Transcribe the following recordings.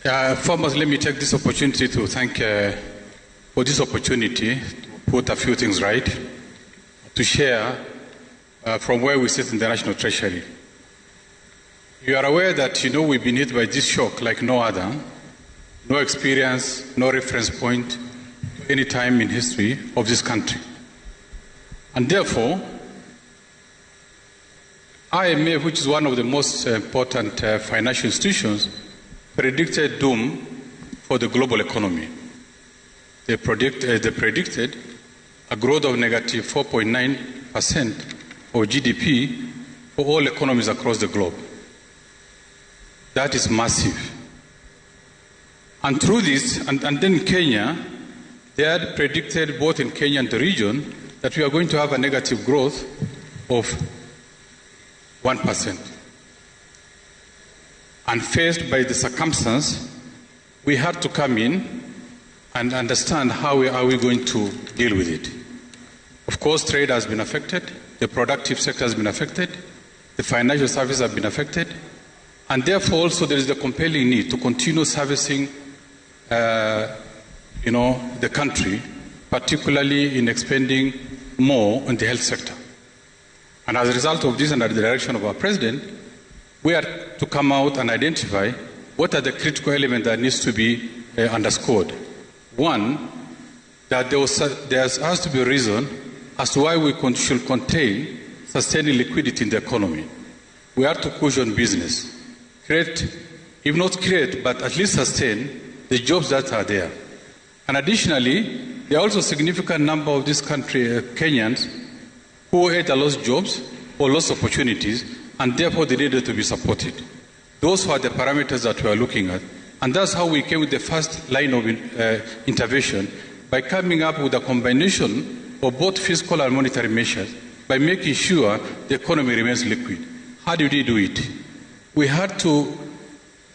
Foremost, let me take this opportunity to thank for this opportunity to put a few things right, to share from where we sit in the National Treasury. You are aware that, we've been hit by this shock like no other, no experience, no reference point to any time in history of this country. And therefore, IMF, which is one of the most important financial institutions, predicted doom for the global economy. They predicted a growth of negative 4.9% of GDP for all economies across the globe. That is massive. And through this, and then Kenya, they had predicted both in Kenya and the region that we are going to have a negative growth of 1%. And faced by the circumstance, we had to come in and understand how are we going to deal with it. Of course, trade has been affected, the productive sector has been affected, the financial services have been affected, and therefore also there is the compelling need to continue servicing the country, particularly in expending more on the health sector. And as a result of this, and under the direction of our President, we are to come out and identify what are the critical elements that needs to be underscored. One, that there has to be a reason as to why we should contain sustaining liquidity in the economy. We are to cushion business, create, if not create, but at least sustain the jobs that are there. And additionally, there are also a significant number of this country, Kenyans, who either lost jobs or lost opportunities, and therefore they needed to be supported. Those were the parameters that we are looking at. And that's how we came with the first line of intervention, by coming up with a combination of both fiscal and monetary measures, by making sure the economy remains liquid. How did we do it? We had to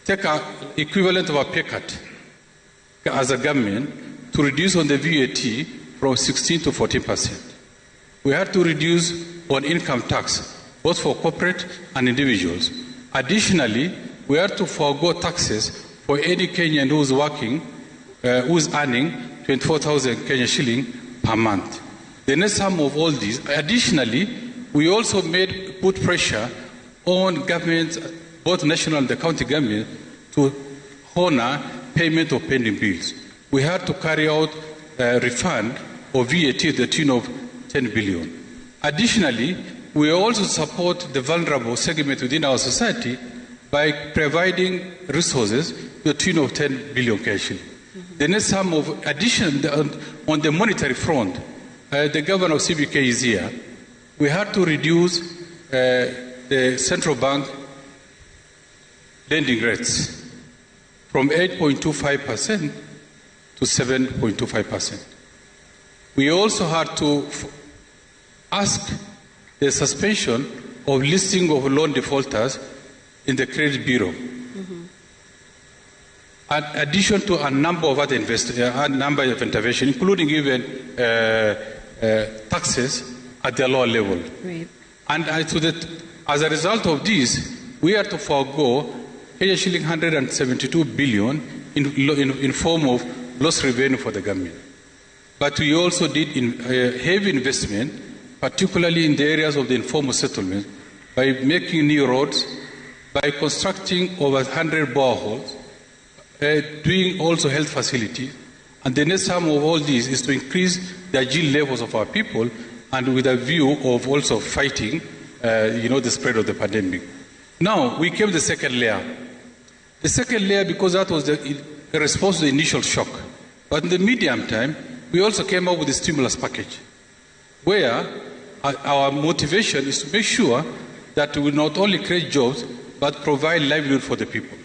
take an equivalent of a pay cut as a government to reduce on the VAT from 16 to 14%. We had to reduce on income tax, both for corporate and individuals. Additionally, we had to forego taxes for any Kenyan who is working, who is earning 24,000 Kenya shilling per month. The net sum of all these, additionally, we also put pressure on governments, both national and the county government, to honor payment of pending bills. We had to carry out a refund of VAT to the tune of 10 billion. Additionally, we also support the vulnerable segment within our society by providing resources to the tune of 10 billion cash. The net sum of addition on the monetary front, the governor of CBK is here. We had to reduce the central bank lending rates from 8.25% to 7.25%. We also had to ask the suspension of listing of loan defaulters in the credit bureau. In addition to a number of other interventions, including even taxes at the lower level. Right. And as a result of this, we are to forego Kenya shilling 172 billion in form of lost revenue for the government. But we also did heavy investment, particularly in the areas of the informal settlement, by making new roads, by constructing over 100 boreholes, doing also health facilities. And the net sum of all these is to increase the agile levels of our people, and with a view of also fighting the spread of the pandemic. Now, we came to the second layer. The second layer, because that was the response to the initial shock. But in the medium time, we also came up with a stimulus package, where our motivation is to make sure that we not only create jobs, but provide livelihood for the people.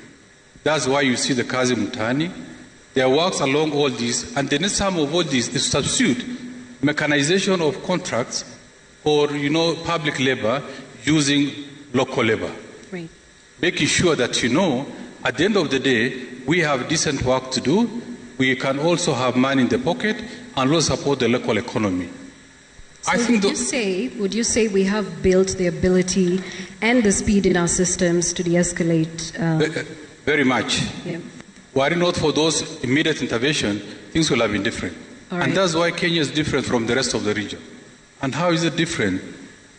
That's why you see the Kazi Mtaani. There works along all these, and the net sum of all these is to substitute mechanization of contracts or, public labor using local labor. Right. Making sure that, at the end of the day, we have decent work to do. We can also have money in the pocket and also support the local economy. So would you say we have built the ability and the speed in our systems to de-escalate? Very much. Yeah. Were it not for those immediate intervention, things will have been different. Right. And that's why Kenya is different from the rest of the region. And how is it different?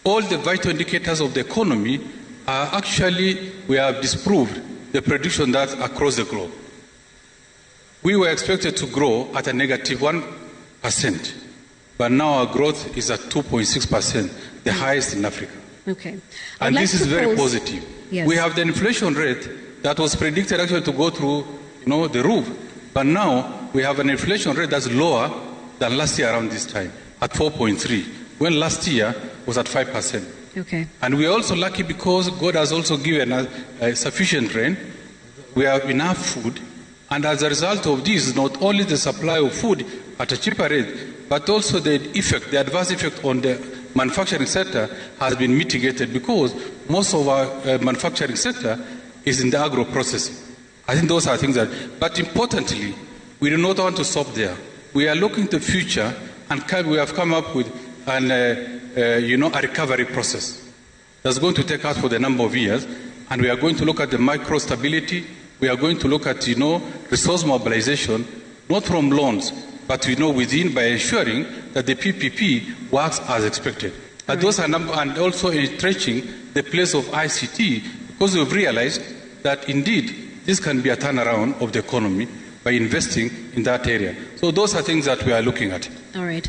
All the vital indicators of the economy are actually, we have disproved the prediction that across the globe. We were expected to grow at a negative 1%, but now our growth is at 2.6%, the highest in Africa. Okay. And this is very positive. Yes. We have the inflation rate that was predicted actually to go through, the roof. But now we have an inflation rate that's lower than last year around this time, at 4.3, when last year was at 5%. Okay. And we are also lucky because God has also given us sufficient rain. We have enough food. And as a result of this, not only the supply of food at a cheaper rate, but also the adverse effect on the manufacturing sector has been mitigated because most of our manufacturing sector is in the agro-processing. I think those are things but importantly, we do not want to stop there. We are looking to the future and we have come up with a recovery process that's going to take us for the number of years, and we are going to look at the micro stability. We are going to look at, resource mobilization, not from loans, but, within by ensuring that the PPP works as expected. And those are and also entrenching the place of ICT, because we've realized that indeed this can be a turnaround of the economy by investing in that area. So those are things that we are looking at. All right.